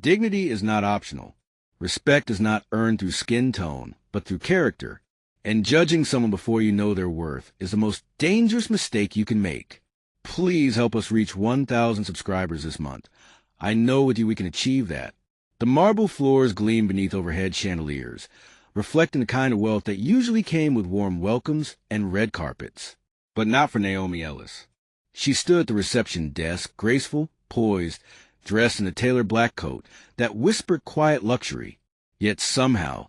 Dignity is not optional. Respect is not earned through skin tone, but through character. And judging someone before you know their worth is the most dangerous mistake you can make. Please help us reach 1,000 subscribers this month. I know with you we can achieve that. The marble floors gleam beneath overhead chandeliers, reflecting the kind of wealth that usually came with warm welcomes and red carpets. But not for Naomi Ellis. She stood at the reception desk, graceful, poised, dressed in a tailored black coat that whispered quiet luxury. Yet somehow,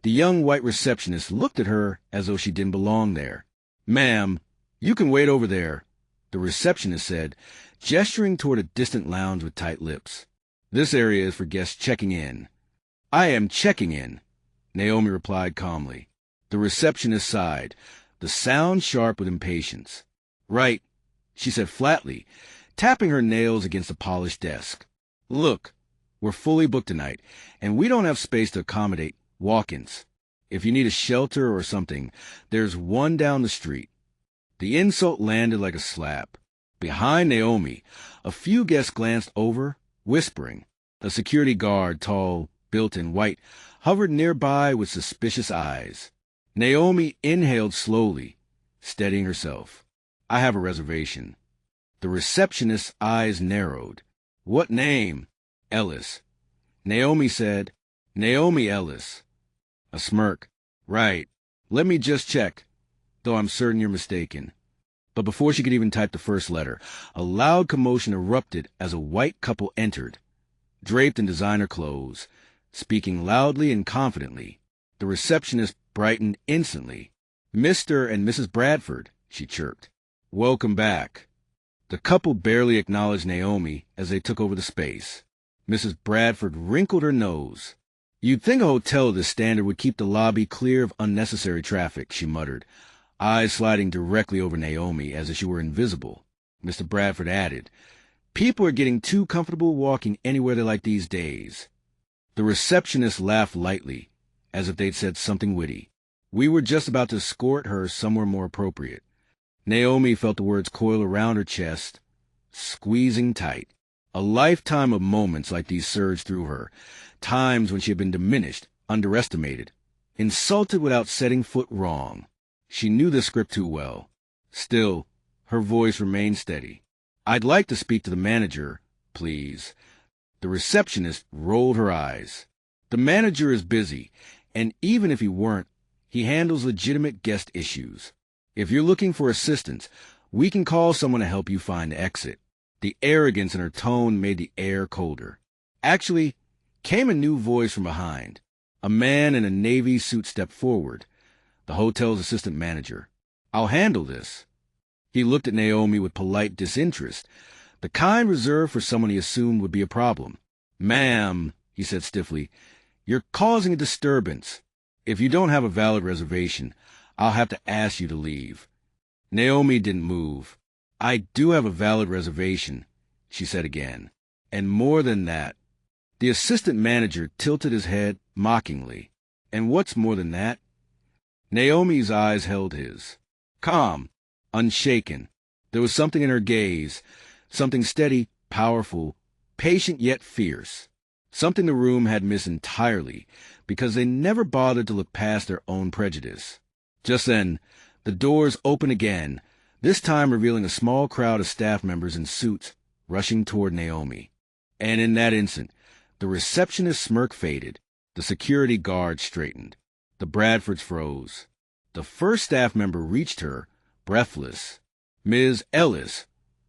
the young white receptionist looked at her as though she didn't belong there. "Ma'am, you can wait over there," the receptionist said, gesturing toward a distant lounge with tight lips. "This area is for guests checking in." "I am checking in," Naomi replied calmly. The receptionist sighed, the sound sharp with impatience. "Right," she said flatly, tapping her nails against the polished desk. "Look, we're fully booked tonight, and we don't have space to accommodate walk-ins. If you need a shelter or something, there's one down the street." The insult landed like a slap. Behind Naomi, a few guests glanced over, whispering. A security guard, tall, built in white, hovered nearby with suspicious eyes. Naomi inhaled slowly, steadying herself. "I have a reservation." The receptionist's eyes narrowed. "What name?" "Ellis." Naomi said, "Naomi Ellis." A smirk. "Right. Let me just check, though I'm certain you're mistaken." But before she could even type the first letter, a loud commotion erupted as a white couple entered, draped in designer clothes, speaking loudly and confidently. The receptionist brightened instantly. "Mr. and Mrs. Bradford," she chirped. "Welcome back." The couple barely acknowledged Naomi as they took over the space. Mrs. Bradford wrinkled her nose. "You'd think a hotel of this standard would keep the lobby clear of unnecessary traffic," she muttered, eyes sliding directly over Naomi as if she were invisible. Mr. Bradford added, "People are getting too comfortable walking anywhere they like these days." The receptionist laughed lightly, as if they'd said something witty. "We were just about to escort her somewhere more appropriate." Naomi felt the words coil around her chest, squeezing tight. A lifetime of moments like these surged through her, times when she had been diminished, underestimated, insulted without setting foot wrong. She knew the script too well. Still, her voice remained steady. "I'd like to speak to the manager, please." The receptionist rolled her eyes. "The manager is busy, and even if he weren't, he handles legitimate guest issues. If you're looking for assistance, we can call someone to help you find the exit." The arrogance in her tone made the air colder. Actually, came a new voice from behind. A man in a navy suit stepped forward, the hotel's assistant manager. "I'll handle this." He looked at Naomi with polite disinterest, the kind reserved for someone he assumed would be a problem. "Ma'am," he said stiffly, "you're causing a disturbance. If you don't have a valid reservation, I'll have to ask you to leave." Naomi didn't move. "I do have a valid reservation," she said again. "And more than that." The assistant manager tilted his head mockingly. "And what's more than that?" Naomi's eyes held his. Calm, unshaken. There was something in her gaze, something steady, powerful, patient yet fierce. Something the room had missed entirely, because they never bothered to look past their own prejudice. Just then, the doors opened again, this time revealing a small crowd of staff members in suits rushing toward Naomi. And in that instant, the receptionist's smirk faded, the security guard straightened. The Bradfords froze. The first staff member reached her, breathless. "Ms. Ellis,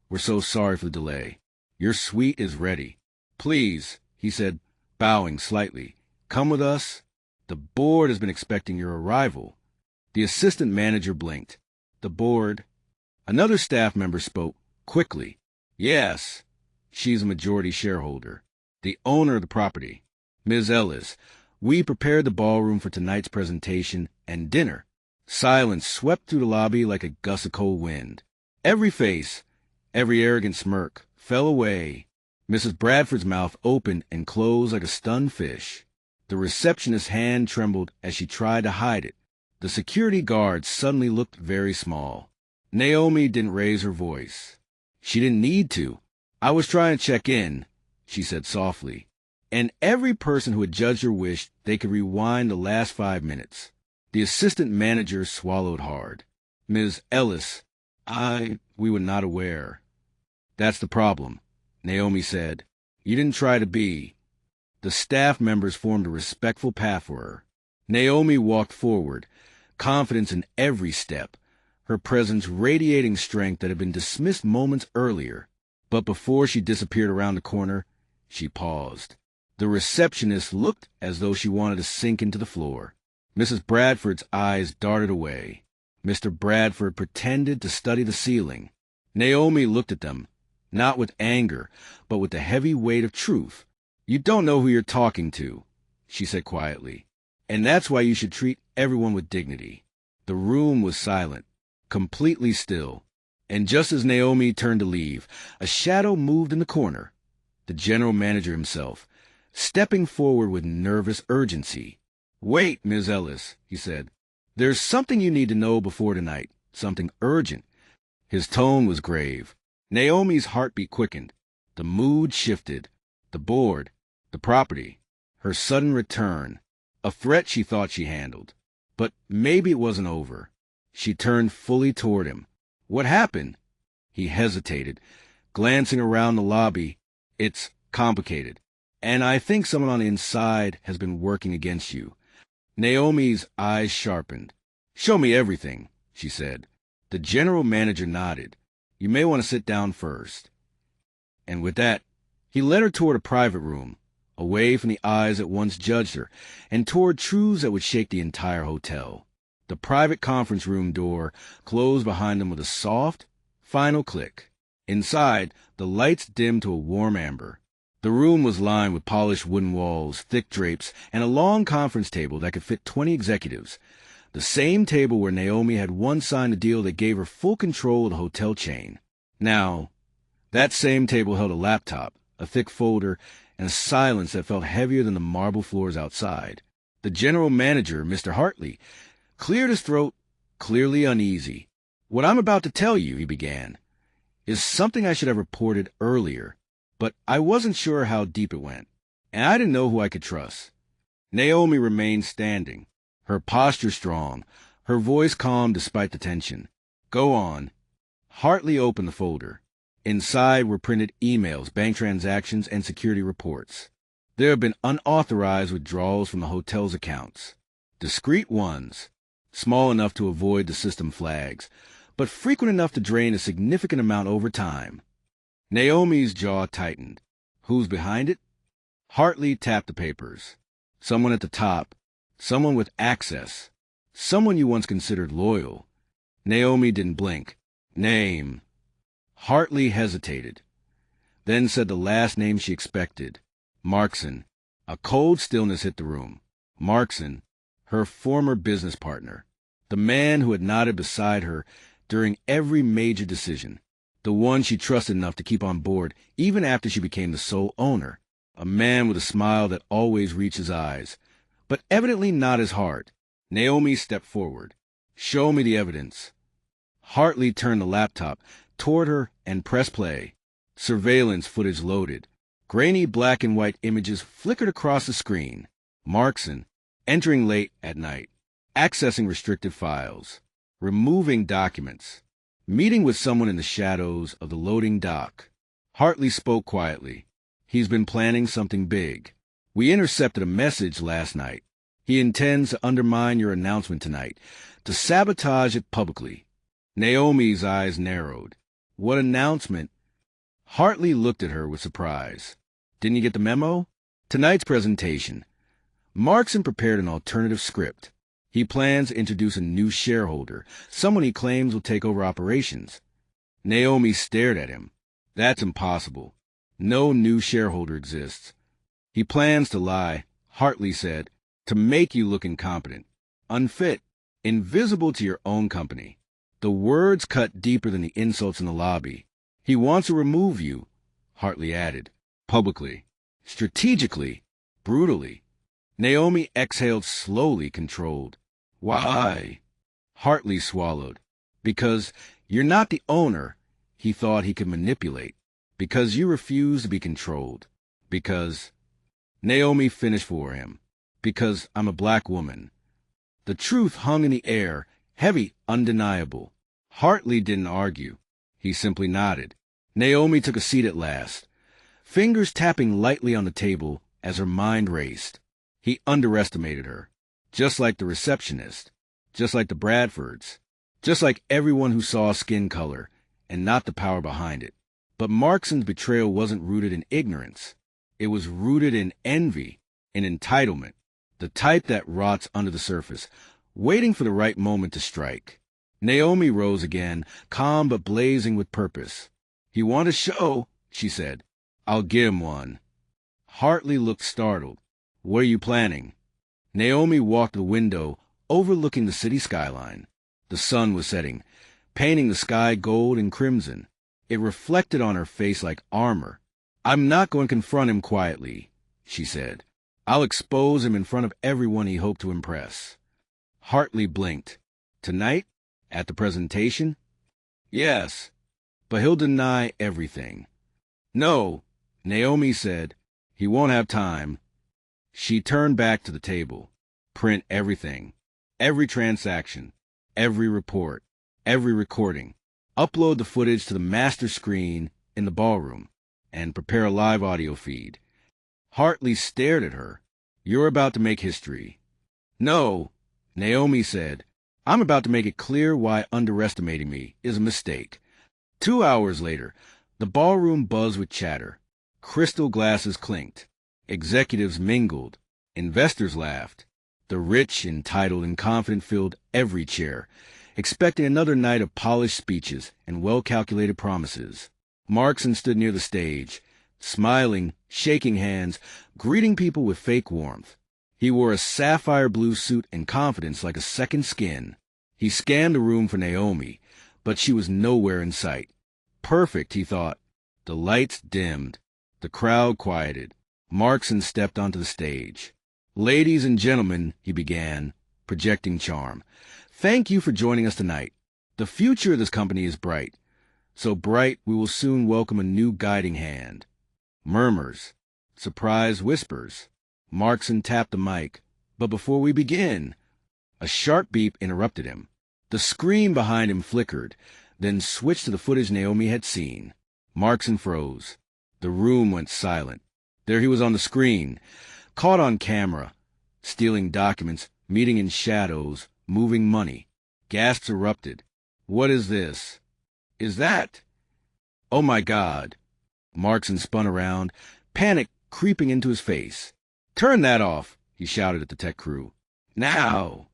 we're so sorry for the delay. Your suite is ready. Please," he said, bowing slightly, "come with us. The board has been expecting your arrival." The assistant manager blinked. "The board?" Another staff member spoke, quickly. "Yes, she's a majority shareholder, the owner of the property. Ms. Ellis, we prepared the ballroom for tonight's presentation and dinner." Silence swept through the lobby like a gust of cold wind. Every face, every arrogant smirk, fell away. Mrs. Bradford's mouth opened and closed like a stunned fish. The receptionist's hand trembled as she tried to hide it. The security guard suddenly looked very small. Naomi didn't raise her voice. She didn't need to. "I was trying to check in," she said softly. And every person who had judged her wished they could rewind the last 5 minutes. The assistant manager swallowed hard. Ms. Ellis, we were not aware. That's the problem, Naomi said. You didn't try to be. The staff members formed a respectful path for her. Naomi walked forward, confidence in every step, her presence radiating strength that had been dismissed moments earlier. But before she disappeared around the corner, she paused. The receptionist looked as though she wanted to sink into the floor. Mrs. Bradford's eyes darted away. Mr. Bradford pretended to study the ceiling. Naomi looked at them, not with anger, but with the heavy weight of truth. You don't know who you're talking to, she said quietly, and that's why you should treat everyone with dignity. The room was silent, completely still, and just as Naomi turned to leave, a shadow moved in the corner. The general manager himself, stepping forward with nervous urgency. Wait, Ms. Ellis, he said. There's something you need to know before tonight, something urgent. His tone was grave. Naomi's heartbeat quickened. The mood shifted. The board, the property, her sudden return, a threat she thought she handled. But maybe it wasn't over. She turned fully toward him. What happened? He hesitated, glancing around the lobby. It's complicated, and I think someone on the inside has been working against you. Naomi's eyes sharpened. Show me everything, she said. The general manager nodded. You may want to sit down first. And with that, he led her toward a private room, away from the eyes that once judged her, and toward truths that would shake the entire hotel. The private conference room door closed behind them with a soft, final click. Inside, the lights dimmed to a warm amber. The room was lined with polished wooden walls, thick drapes, and a long conference table that could fit 20 executives. The same table where Naomi had once signed a deal that gave her full control of the hotel chain. Now, that same table held a laptop, a thick folder, and a silence that felt heavier than the marble floors outside. The general manager, Mr. Hartley, cleared his throat, clearly uneasy. What I'm about to tell you, he began, is something I should have reported earlier, but I wasn't sure how deep it went, and I didn't know who I could trust. Naomi remained standing, her posture strong, her voice calm despite the tension. Go on. Hartley opened the folder. Inside were printed emails, bank transactions, and security reports. There had been unauthorized withdrawals from the hotel's accounts. Discreet ones, small enough to avoid the system flags, but frequent enough to drain a significant amount over time. Naomi's jaw tightened. Who's behind it? Hartley tapped the papers. Someone at the top. Someone with access. Someone you once considered loyal. Naomi didn't blink. Name. Hartley hesitated, then said the last name she expected. Markson. A cold stillness hit the room. Markson, her former business partner. The man who had nodded beside her during every major decision. The one she trusted enough to keep on board even after she became the sole owner. A man with a smile that always reached his eyes, but evidently not his heart. Naomi stepped forward. Show me the evidence. Hartley turned the laptop toward her and pressed play. Surveillance footage loaded. Grainy black and white images flickered across the screen. Markson, entering late at night, accessing restricted files, removing documents, meeting with someone in the shadows of the loading dock. Hartley spoke quietly. He's been planning something big. We intercepted a message last night. He intends to undermine your announcement tonight, to sabotage it publicly. Naomi's eyes narrowed. What announcement? Hartley looked at her with surprise. Didn't you get the memo? Tonight's presentation. Markson prepared an alternative script. He plans to introduce a new shareholder, someone he claims will take over operations. Naomi stared at him. That's impossible. No new shareholder exists. He plans to lie, Hartley said, to make you look incompetent, unfit, invisible to your own company. The words cut deeper than the insults in the lobby. He wants to remove you, Hartley added, publicly, strategically, brutally. Naomi exhaled slowly, controlled. Why? Hartley swallowed. Because you're not the owner he thought he could manipulate. Because you refuse to be controlled. Because... Naomi finished for him. Because I'm a black woman. The truth hung in the air, heavy, undeniable. Hartley didn't argue. He simply nodded. Naomi took a seat at last, fingers tapping lightly on the table as her mind raced. He underestimated her, just like the receptionist, just like the Bradfords, just like everyone who saw skin color and not the power behind it. But Markson's betrayal wasn't rooted in ignorance. It was rooted in envy, in entitlement, the type that rots under the surface, waiting for the right moment to strike. Naomi rose again, calm but blazing with purpose. "You want a show?" she said. "I'll give him one." Hartley looked startled. "What are you planning?" Naomi walked to the window, overlooking the city skyline. The sun was setting, painting the sky gold and crimson. It reflected on her face like armor. "I'm not going to confront him quietly," she said. "I'll expose him in front of everyone he hoped to impress." Hartley blinked. "Tonight? At the presentation?" "Yes, but he'll deny everything." "No," Naomi said. "He won't have time." She turned back to the table. "Print everything. Every transaction. Every report. Every recording. Upload the footage to the master screen in the ballroom. And prepare a live audio feed." Hartley stared at her. "You're about to make history." "No," Naomi said. "I'm about to make it clear why underestimating me is a mistake." 2 hours later, the ballroom buzzed with chatter. Crystal glasses clinked. Executives mingled. Investors laughed. The rich, entitled, and confident filled every chair, expecting another night of polished speeches and well-calculated promises. Markson stood near the stage, smiling, shaking hands, greeting people with fake warmth. He wore a sapphire blue suit and confidence like a second skin. He scanned the room for Naomi, but she was nowhere in sight. Perfect, he thought. The lights dimmed. The crowd quieted. Markson stepped onto the stage. "Ladies and gentlemen," he began, projecting charm, "thank you for joining us tonight. The future of this company is bright. So bright we will soon welcome a new guiding hand." Murmurs. Surprised whispers. Markson tapped the mic. "But before we begin..." A sharp beep interrupted him. The screen behind him flickered, then switched to the footage Naomi had seen. Markson froze. The room went silent. There he was on the screen, caught on camera, stealing documents, meeting in shadows, moving money. Gasps erupted. "What is this? Is that... Oh my God!" Markson spun around, panic creeping into his face. "Turn that off," he shouted at the tech crew. "Now!"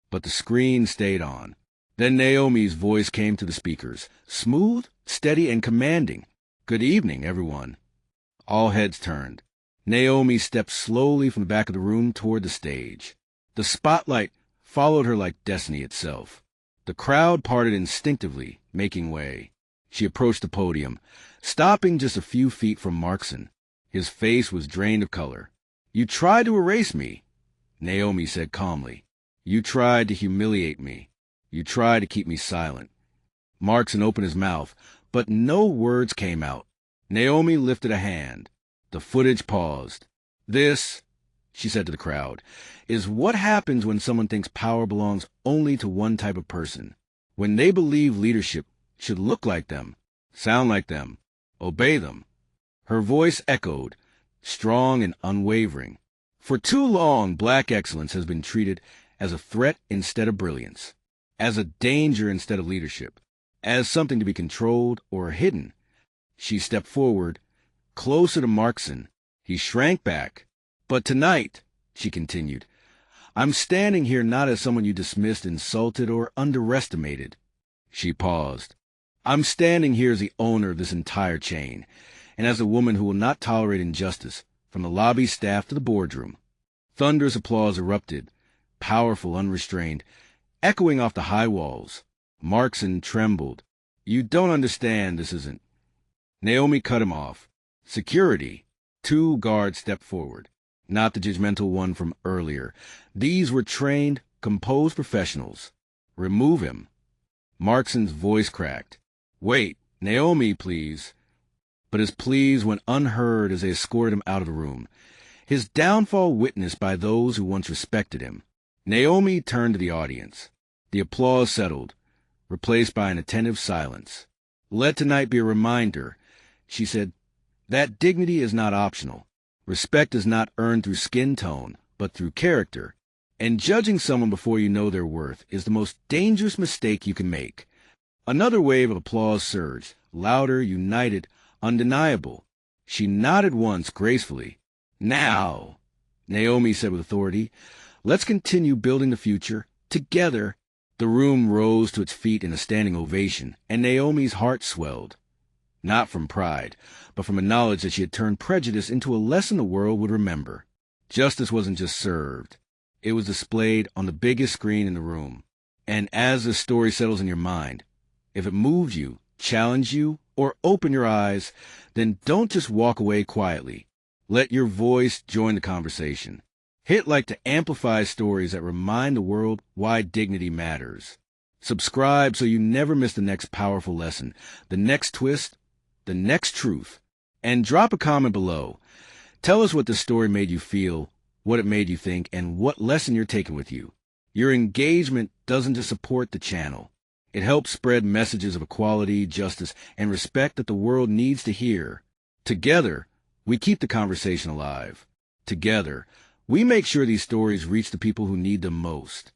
But the screen stayed on. Then Naomi's voice came to the speakers, smooth, steady, and commanding. "Good evening, everyone." All heads turned. Naomi stepped slowly from the back of the room toward the stage. The spotlight followed her like destiny itself. The crowd parted instinctively, making way. She approached the podium, stopping just a few feet from Markson. His face was drained of color. "You tried to erase me," Naomi said calmly. "You tried to humiliate me. You tried to keep me silent." Markson opened his mouth, but no words came out. Naomi lifted a hand. The footage paused. "This," she said to the crowd, "is what happens when someone thinks power belongs only to one type of person. When they believe leadership should look like them, sound like them, obey them." Her voice echoed, strong and unwavering. "For too long, black excellence has been treated as a threat instead of brilliance, as a danger instead of leadership, as something to be controlled or hidden." She stepped forward, closer to Markson. He shrank back. "But tonight," she continued, "I'm standing here not as someone you dismissed, insulted, or underestimated." She paused. "I'm standing here as the owner of this entire chain, and as a woman who will not tolerate injustice, from the lobby staff to the boardroom." Thunderous applause erupted, powerful, unrestrained, echoing off the high walls. Markson trembled. "You don't understand, this isn't..." Naomi cut him off. "Security." 2 guards stepped forward, not the judgmental one from earlier. These were trained, composed professionals. "Remove him." Markson's voice cracked. "Wait, Naomi, please." But his pleas went unheard as they escorted him out of the room. his downfall witnessed by those who once respected him. Naomi turned to the audience. The applause settled, replaced by an attentive silence. "Let tonight be a reminder," she said, "that dignity is not optional. Respect is not earned through skin tone, but through character. And judging someone before you know their worth is the most dangerous mistake you can make." Another wave of applause surged, louder, united, undeniable. She nodded once gracefully. "Now," Naomi said with authority, "let's continue building the future together." The room rose to its feet in a standing ovation, and Naomi's heart swelled. Not from pride, but from a knowledge that she had turned prejudice into a lesson the world would remember. Justice wasn't just served. It was displayed on the biggest screen in the room. And as this story settles in your mind, if it moved you, challenged you, or opened your eyes, then don't just walk away quietly. Let your voice join the conversation. Hit like to amplify stories that remind the world why dignity matters. Subscribe so you never miss the next powerful lesson, the next twist, the next truth. And drop a comment below. Tell us what this story made you feel, what it made you think, and what lesson you're taking with you. Your engagement doesn't just support the channel. It helps spread messages of equality, justice, and respect that the world needs to hear. Together, we keep the conversation alive. Together, we make sure these stories reach the people who need them most.